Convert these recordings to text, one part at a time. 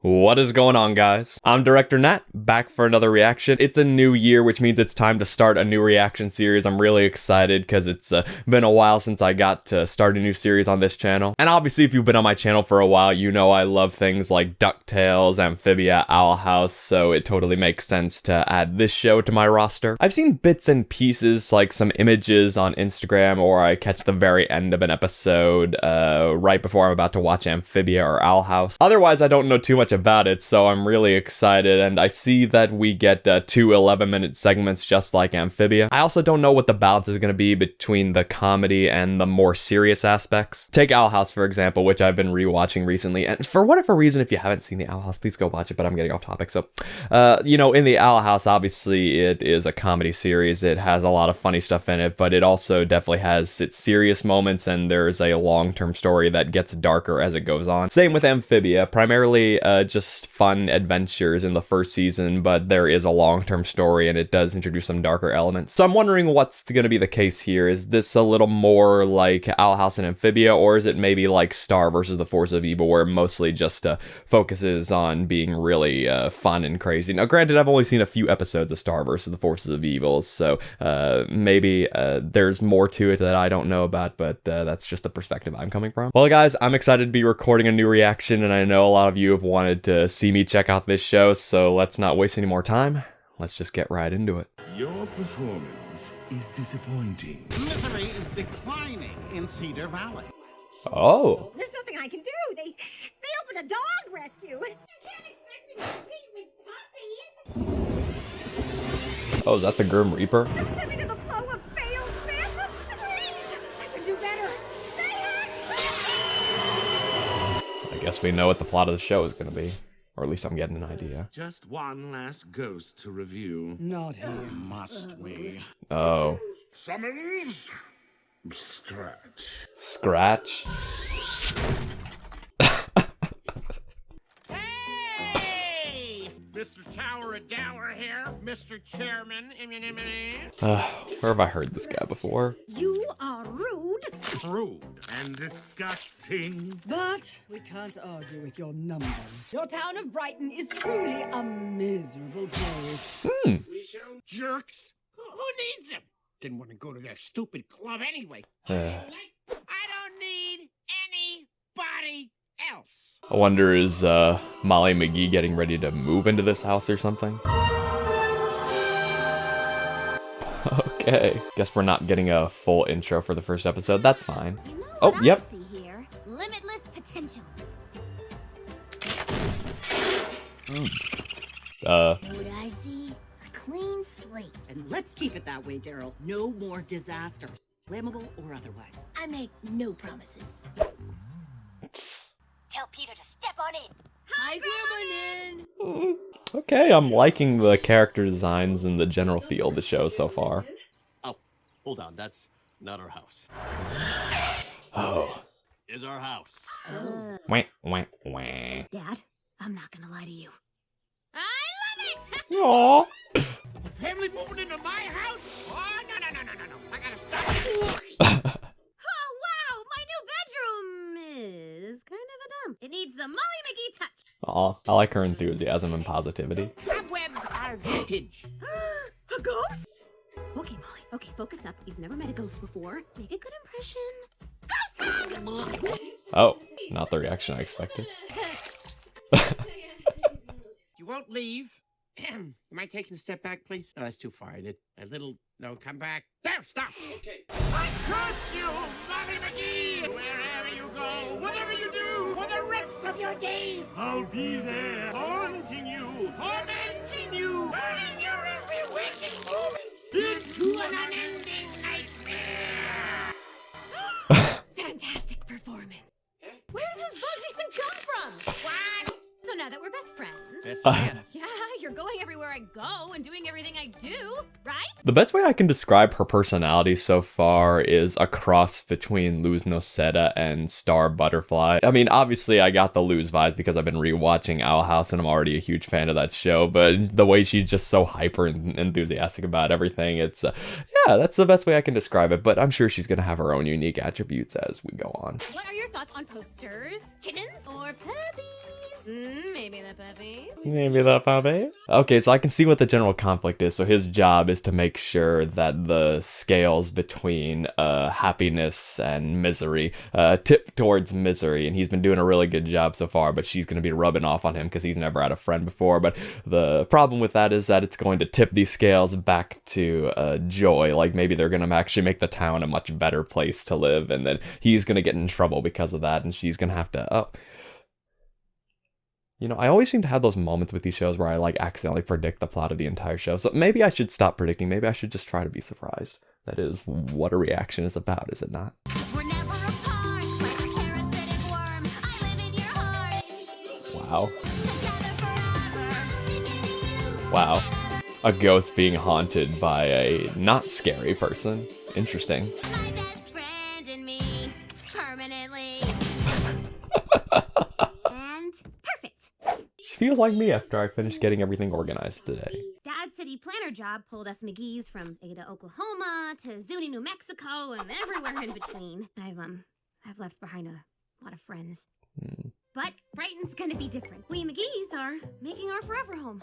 What is going on, guys? I'm Director Nat, back for another reaction. It's a new year, which means it's time to start a new reaction series. I'm really excited because it's been a while since I got to start a new series on this channel. And obviously, if you've been on my channel for a while, you know I love things like DuckTales, Amphibia, Owl House, so it totally makes sense to add this show to my roster. I've seen bits and pieces, like some images on Instagram, or I catch the very end of an episode right before I'm about to watch Amphibia or Owl House. Otherwise, I don't know too much about it, so I'm really excited, and I see that we get two 11-minute segments just like Amphibia. I also don't know what the balance is going to be between the comedy and the more serious aspects. Take Owl House, for example, which I've been rewatching recently, and for whatever reason, if you haven't seen the Owl House, please go watch it, but I'm getting off topic. So, you know, in the Owl House, obviously, it is a comedy series. It has a lot of funny stuff in it, but it also definitely has its serious moments, and there's a long-term story that gets darker as it goes on. Same with Amphibia, primarily just fun adventures in the first season, but there is a long-term story and it does introduce some darker elements. So I'm wondering what's going to be the case here. Is this a little more like Owl House and Amphibia, or is it maybe like Star versus the Force of Evil, where it mostly just focuses on being really fun and crazy? Now, granted, I've only seen a few episodes of Star versus the Forces of Evil, so maybe there's more to it that I don't know about, but that's just the perspective I'm coming from. Well, guys, I'm excited to be recording a new reaction, and I know a lot of you have wanted to see me check out this show, so let's not waste any more time. Let's just get right into it. Your performance is disappointing. Misery is declining in Cedar Valley. Oh. There's nothing I can do. They opened a dog rescue. You can't expect me to compete with puppies. Oh, is that the Grim Reaper? Don't send me to the flow of failed phantoms, please. I can do better. I guess we know what the plot of the show is going to be. Or at least I'm getting an idea. Just one last ghost to review. Not here, must we? Oh. Summons Scratch. Scratch? Hey! Mr. Tower of Dower here, Mr. Chairman. Where have I heard this guy before? You are rude. Rude. And disgusting. But we can't argue with your numbers. Your town of Brighton is truly a miserable place. Jerks. Who needs them? Didn't want to go to their stupid club anyway. I don't need anybody else. I wonder, is Molly McGee getting ready to move into this house or something? Okay. Guess we're not getting a full intro for the first episode. That's fine. You know Oh, what yep. I see here? Limitless potential. What I see? A clean slate. And let's keep it that way, Daryl. No more disasters, flammable or otherwise. I make no promises. Tell Peter to step on in. Hi, Gremlin. Okay, I'm liking the character designs and the general feel of the show so far. Oh, hold on, that's not our house. Oh. Is our house. Wah, wah, wah. Dad, I'm not gonna lie to you. I love it. Aww. Family moving into my house? Oh, no. I gotta stop. Oh, wow, my new bedroom is kind of a dump. It needs the Molly McGee touch. Aw, I like her enthusiasm and positivity. Cobwebs are vintage. A ghost? Okay, Molly. Okay, focus up. You've never met a ghost before. Make a good impression. Ghost hug! Oh, not the reaction I expected. You won't leave. Am I taking a step back, please? No, that's too far. I did a little. No, come back. There, stop. Okay. I trust you, Molly McGee. Wherever you go, whatever you do, for the rest of your days, I'll be there, haunting you, tormenting you, turning your every waking moment into an unending nightmare. Fantastic performance. Where did those bugs even come from? What? So now that we're best friends. Yeah, you're going everywhere I go and doing everything I do, right? The best way I can describe her personality so far is a cross between Luz Noceda and Star Butterfly. I mean, obviously I got the Luz vibes because I've been rewatching Owl House and I'm already a huge fan of that show, but the way she's just so hyper and enthusiastic about everything, it's, yeah, that's the best way I can describe it, but I'm sure she's gonna have her own unique attributes as we go on. What are your thoughts on posters? Kittens or puppies? Maybe the puppies. Maybe the puppies. Okay, so I can see what the general conflict is. So his job is to make sure that the scales between happiness and misery tip towards misery, and he's been doing a really good job so far, but she's going to be rubbing off on him because he's never had a friend before. But the problem with that is that it's going to tip these scales back to joy. Like maybe they're going to actually make the town a much better place to live, and then he's going to get in trouble because of that, and she's going to have to... You know, I always seem to have those moments with these shows where I like accidentally predict the plot of the entire show. So maybe I should stop predicting. Maybe I should just try to be surprised. That is what a reaction is about, is it not? We're never apart, like a parasitic worm. I live in your heart. Wow. Together forever. Wow. A ghost being haunted by a not scary person. Interesting. My best friend and me, permanently. And perfect. She feels like me after I finished getting everything organized today. Dad's city planner job pulled us McGee's from Ada, Oklahoma to Zuni, New Mexico, and everywhere in between. I've left behind a lot of friends. But Brighton's gonna be different. We McGee's are making our forever home.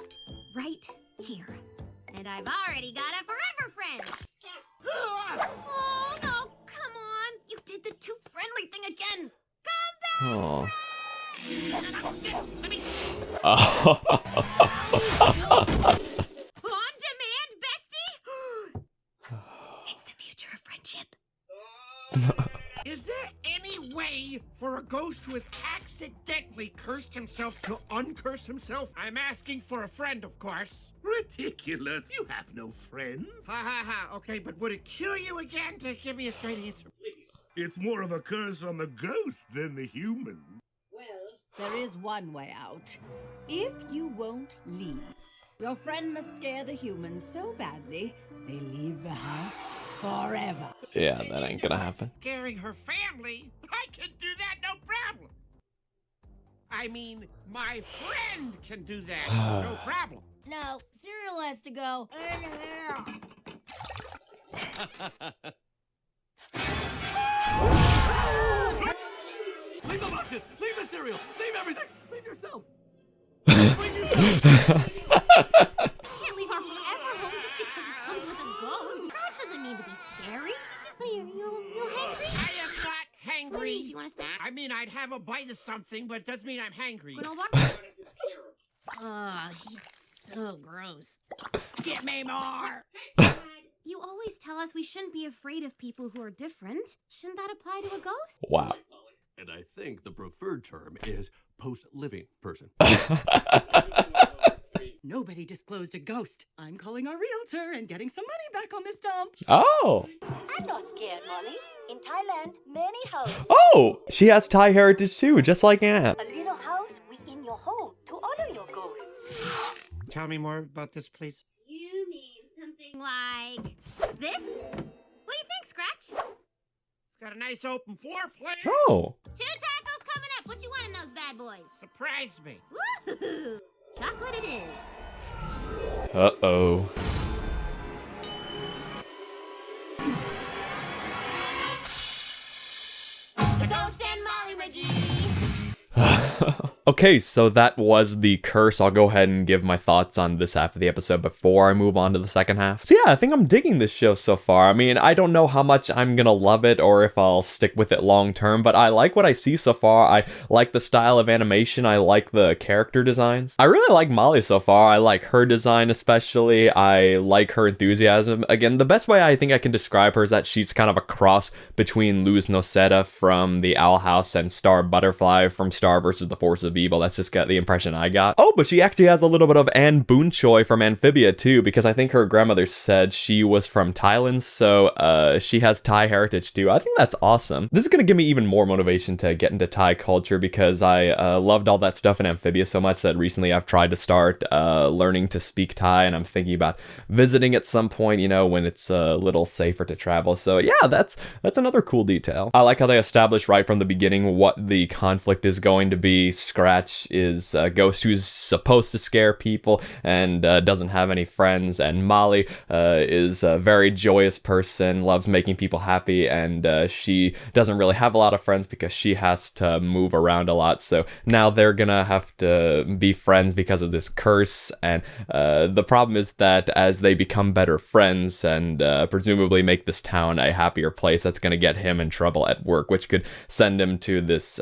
Right here. And I've already got a forever friend. Oh, no, come on. You did the too friendly thing again. Come back. Oh. On demand, bestie? It's the future of friendship. Is there any way for a ghost who has accidentally cursed himself to uncurse himself? I'm asking for a friend, of course. Ridiculous. You have no friends. Ha ha ha. Okay, but would it kill you again to give me a straight answer, please? It's more of a curse on the ghost than the human. There is one way out. If you won't leave, your friend must scare the humans so badly, they leave the house forever. Yeah, that ain't gonna happen. Scaring her family? I can do that, no problem. I mean, my friend can do that, no problem. No, Cyril has to go. In here. Leave the boxes! Leave the cereal! Leave everything! Leave yourself! Can't leave our forever home just because it comes with a ghost. Scratch doesn't mean to be scary. It's just you hangry? I am not What do hangry. you want a snack? I mean, I'd have a bite of something, but it doesn't mean I'm hangry. Granola bar? He's so gross. Give me more. You always tell us we shouldn't be afraid of people who are different. Shouldn't that apply to a ghost? Wow. And I think the preferred term is post-living person. Nobody disclosed a ghost. I'm calling our realtor and getting some money back on this dump. Oh. I'm not scared, Mommy. In Thailand, many houses. Oh, she has Thai heritage too, just like Aunt. A little house within your home to honor your ghost. Tell me more about this, please. You mean something like this? What do you think, Scratch? It's got a nice open floor plan. Oh. 2 tacos coming up. What you want in those bad boys? Surprise me. Woo! Chocolate it is. Uh-oh. The Ghost and Molly McGee. Okay, so that was the curse. I'll go ahead and give my thoughts on this half of the episode before I move on to the second half. So yeah, I think I'm digging this show so far. I mean, I don't know how much I'm gonna love it or if I'll stick with it long term, but I like what I see so far. I like the style of animation. I like the character designs. I really like Molly so far. I like her design especially. I like her enthusiasm. Again, the best way I think I can describe her is that she's kind of a cross between Luz Noceda from the Owl House and Star Butterfly from Star vs. the Force of Evil. That's just got the impression I got. Oh, but she actually has a little bit of Anne Boonchoi from Amphibia too, because I think her grandmother said she was from Thailand, so she has Thai heritage too. I think that's awesome. This is gonna give me even more motivation to get into Thai culture because I loved all that stuff in Amphibia so much that recently I've tried to start learning to speak Thai, and I'm thinking about visiting at some point, you know, when it's a little safer to travel. So yeah, that's another cool detail. I like how they established right from the beginning what the conflict is going to be. Scratch Scratch is a ghost who's supposed to scare people and doesn't have any friends, and Molly is a very joyous person, loves making people happy, and she doesn't really have a lot of friends because she has to move around a lot. So now they're gonna have to be friends because of this curse, and the problem is that as they become better friends and presumably make this town a happier place, that's gonna get him in trouble at work, which could send him to this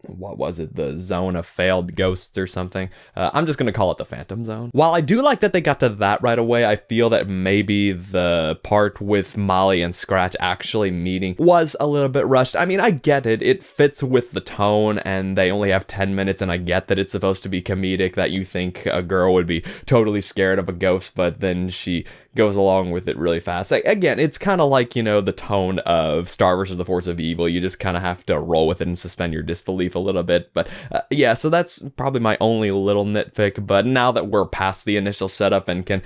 what was it, the zone of failed ghosts or something. I'm just gonna call it the Phantom Zone. While I do like that they got to that right away, I feel that maybe the part with Molly and Scratch actually meeting was a little bit rushed. I mean, I get it, it fits with the tone, and they only have 10 minutes, and I get that it's supposed to be comedic, that you think a girl would be totally scared of a ghost, but then she goes along with it really fast. Again, it's kind of like, you know, the tone of Star vs. the Force of Evil. You just kind of have to roll with it and suspend your disbelief a little bit. But yeah, so that's probably my only little nitpick. But now that we're past the initial setup and can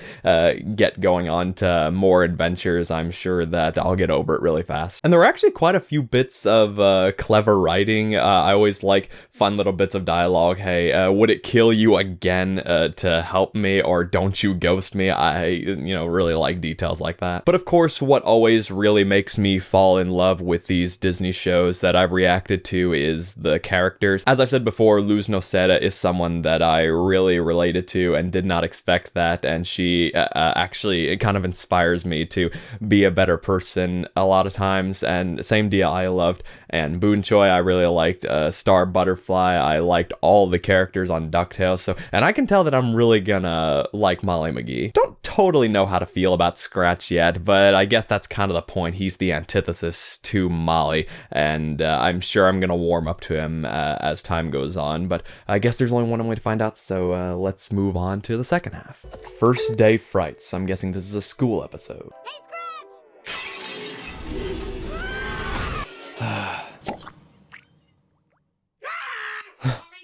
get going on to more adventures, I'm sure that I'll get over it really fast. And there were actually quite a few bits of clever writing. I always like fun little bits of dialogue. Hey, would it kill you again to help me, or don't you ghost me? I, you know, really like details like that. But of course, what always really makes me fall in love with these Disney shows that I've reacted to is the characters. As I've said before, Luz Noceda is someone that I really related to and did not expect that, and she actually, it kind of inspires me to be a better person a lot of times. And same deal, I loved Anne Boon Choi, I really liked Star Butterfly, I liked all the characters on DuckTales, so, and I can tell that I'm really gonna like Molly McGee. Don't totally know how to feel about Scratch yet, but I guess that's kind of the point. He's the antithesis to Molly, and I'm sure I'm gonna warm up to him as time goes on, but I guess there's only one way to find out, so let's move on to the second half. First Day Frights. I'm guessing this is a school episode. Hey, Scratch!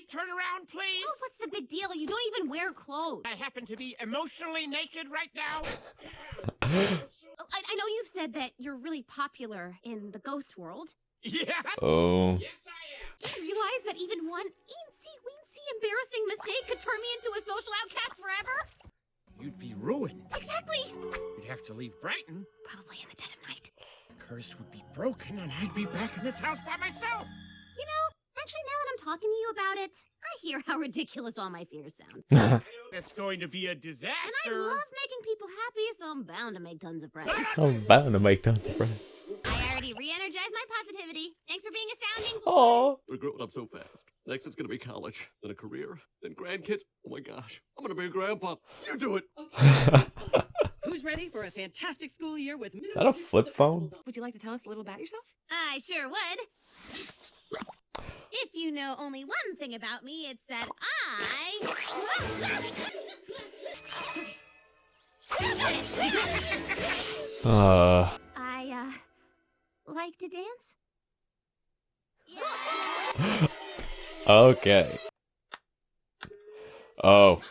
Turn around, please. Oh, what's the big deal? You don't even wear clothes. I happen to be emotionally naked right now. I know you've said that you're really popular in the ghost world. Yeah. Oh. Yes, I am. Do you realize that even one eensy-weensy embarrassing mistake could turn me into a social outcast forever? You'd be ruined. Exactly. You'd have to leave Brighton. Probably in the dead of night. The curse would be broken, and I'd be back in this house by myself. You know, actually, now that I'm talking to you about it, I hear how ridiculous all my fears sound. That's going to be a disaster. And I love making people happy, so I'm bound to make tons of friends. I'm bound to make tons of friends. I already re-energized my positivity. Thanks for being astounding. Oh. We're growing up so fast. Next it's gonna be college, then a career, then grandkids. Oh my gosh, I'm gonna be a grandpa. You do it. Who's ready for a fantastic school year with... Is that a flip phone? Would you like to tell us a little about yourself? I sure would. If you know only one thing about me, it's that I like to dance. Yeah. Okay. Oh,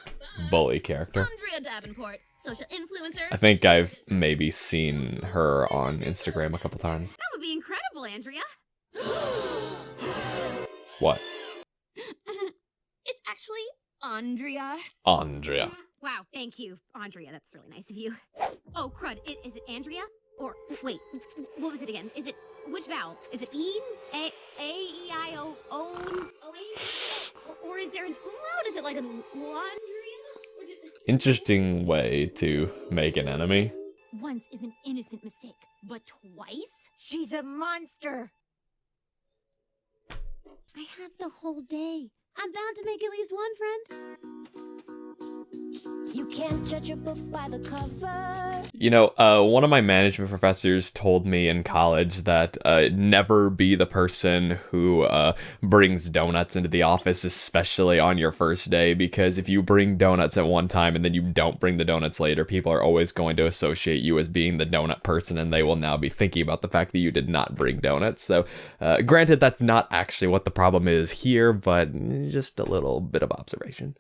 bully character. Andrea Davenport, social influencer. I think I've maybe seen her on Instagram a couple times. That would be incredible, Andrea. What? It's actually Andrea. Andrea. Wow, thank you, Andrea. That's really nice of you. Oh, crud. Is it Andrea? Or, wait, what was it again? Is it, which vowel? Is it een? A-E-I-O, own? Or is there an umlaut? Is it like an Andrea? Interesting way to make an enemy. Once is an innocent mistake, but twice? She's a monster. I have the whole day. I'm bound to make at least one friend. You can't judge a book by the cover. You know, one of my management professors told me in college that never be the person who brings donuts into the office, especially on your first day, because if you bring donuts at one time and then you don't bring the donuts later, people are always going to associate you as being the donut person, and they will now be thinking about the fact that you did not bring donuts. So, granted, that's not actually what the problem is here, but just a little bit of observation.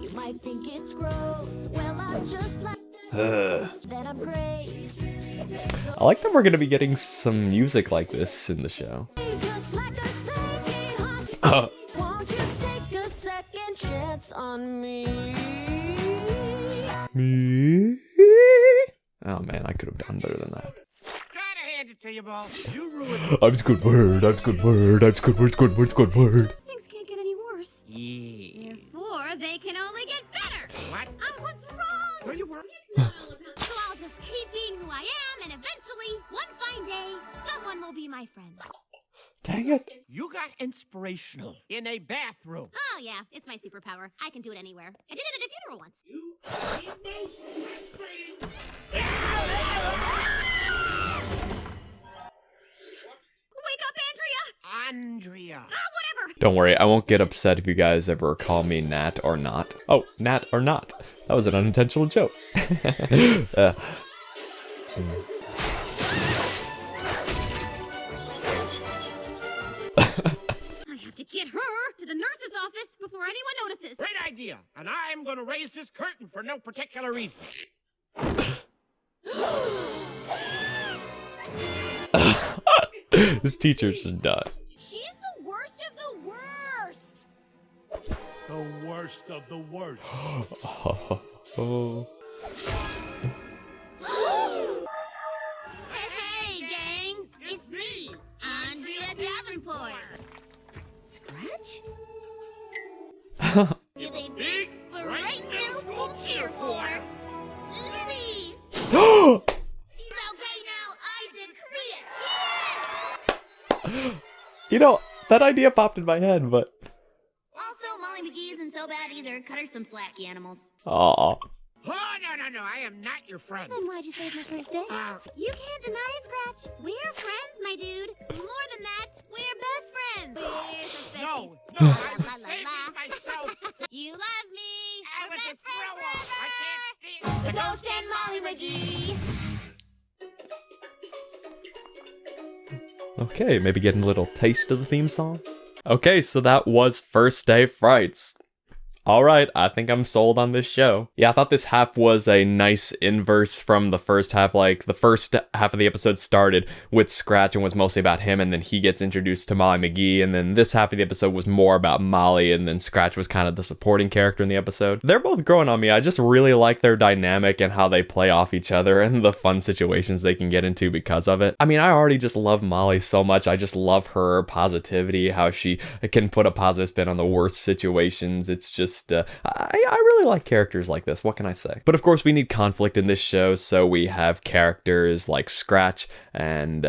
You might think it's gross. Well, I'm just like that. I'm great. I like that we're going to be getting some music like this in the show. Just like a steaky hunk. Won't you take dance on me. Me? Oh man, I could have done better than that. Gotta hand it to you, boss. You ruined I'm Squidward, I'm Squidward, I'm Squidward, Squidward, Squidward. Things can't get any worse. Yeah. Therefore, they can only get better. What? I was wrong. No, you weren't. So I'll just keep being who I am, and eventually, one fine day, someone will be my friend. Dang it. You got inspirational in a bathroom. Oh yeah, it's my superpower. I can do it anywhere. I did it at a funeral once. Wake up, Andrea. whatever. Don't worry, I won't get upset if you guys ever call me Nat or not. Oh, Nat or not. That was an unintentional joke. I have to get her to the nurse's office before anyone notices. Great idea. And I'm gonna raise this curtain for no particular reason. This teacher's just done. She's the worst of the worst. The worst of the worst. Oh. Hey, gang. It's me, Andrea Davenport. Scratch? You're the big Bright Middle School cheer for Libby. She's okay now. I decree it. Yes! You know, that idea popped in my head, but... Also, Molly McGee isn't so bad either. Cut her some slack, you animals. Aw. Oh, no. I am not your friend. Then why'd you save my first day? You can't deny it, Scratch. We're friends, my dude. More than that, we're best friends. We're such besties. No, La, I'm la, la, saving la. myself. You love me. I We're was a best friends throw-off. I can't stand forever. The Ghost and Molly McGee. Okay, maybe getting a little taste of the theme song. Okay, so that was First Day Frights. Alright, I think I'm sold on this show. Yeah, I thought this half was a nice inverse from the first half. Like, the first half of the episode started with Scratch and was mostly about him, and then he gets introduced to Molly McGee, and then this half of the episode was more about Molly, and then Scratch was kind of the supporting character in the episode. They're both growing on me. I just really like their dynamic and how they play off each other and the fun situations they can get into because of it. I mean, I already just love Molly so much. I just love her positivity, how she can put a positive spin on the worst situations. It's just I really like characters like this. What can I say? But of course, we need conflict in this show, so we have characters like Scratch and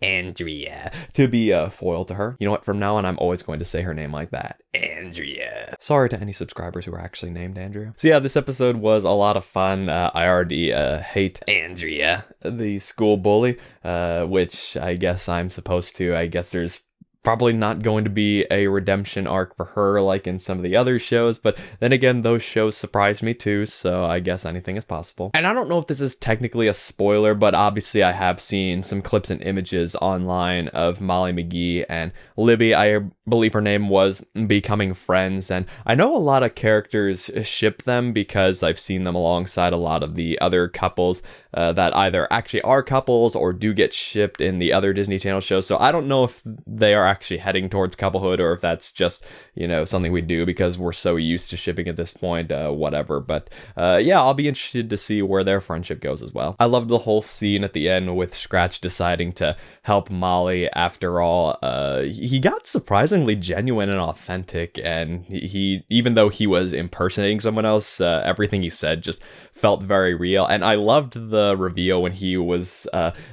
Andrea to be a foil to her. You know what? From now on, I'm always going to say her name like that. Andrea. Sorry to any subscribers who are actually named Andrea. So yeah, this episode was a lot of fun. I already hate Andrea, the school bully, which I guess I'm supposed to. I guess there's probably not going to be a redemption arc for her like in some of the other shows, but then again, those shows surprised me too, so I guess anything is possible. And I don't know if this is technically a spoiler, but obviously I have seen some clips and images online of Molly McGee and Libby, I believe her name was, becoming friends, and I know a lot of characters ship them because I've seen them alongside a lot of the other couples that either actually are couples or do get shipped in the other Disney Channel shows, so I don't know if they are actually heading towards couplehood or if that's just, you know, something we do because we're so used to shipping at this point, whatever. But yeah, I'll be interested to see where their friendship goes as well. I loved the whole scene at the end with Scratch deciding to help Molly after all. He got surprisingly genuine and authentic, and he even though he was impersonating someone else, everything he said just felt very real. And I loved the reveal when he was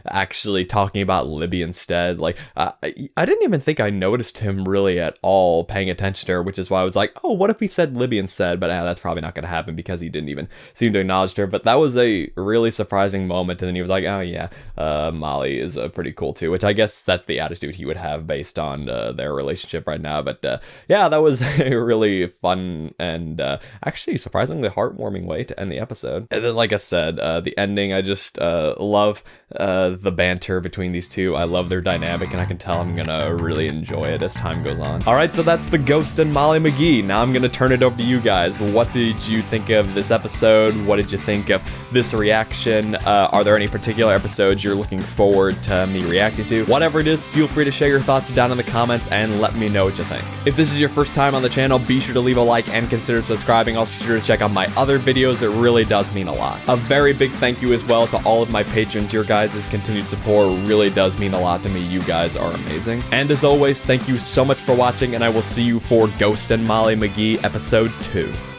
actually talking about Libby instead. Like, I didn't even think I noticed him really at all paying attention to her, which is why I was like, oh, what if he said Libby instead? But that's probably not going to happen because he didn't even seem to acknowledge her. But that was a really surprising moment. And then he was like, oh yeah, Molly is pretty cool too, which I guess that's the attitude he would have based on their relationship right now. But yeah, that was a really fun and actually surprisingly heartwarming way to end the episode. And then, like I said, the ending, I just love the banter between these two. I love their dynamic, and I can tell I'm gonna really really enjoy it as time goes on. All right, so that's the Ghost and Molly McGee. Now I'm gonna turn it over to you guys. What did you think of this episode? What did you think of this reaction? Are there any particular episodes you're looking forward to me reacting to? Whatever it is, feel free to share your thoughts down in the comments and let me know what you think. If this is your first time on the channel, be sure to leave a like and consider subscribing. Also, be sure to check out my other videos. It really does mean a lot. A very big thank you as well to all of my patrons. Your guys' continued support really does mean a lot to me. You guys are amazing. And as always, thank you so much for watching, and I will see you for Ghost and Molly McGee episode 2.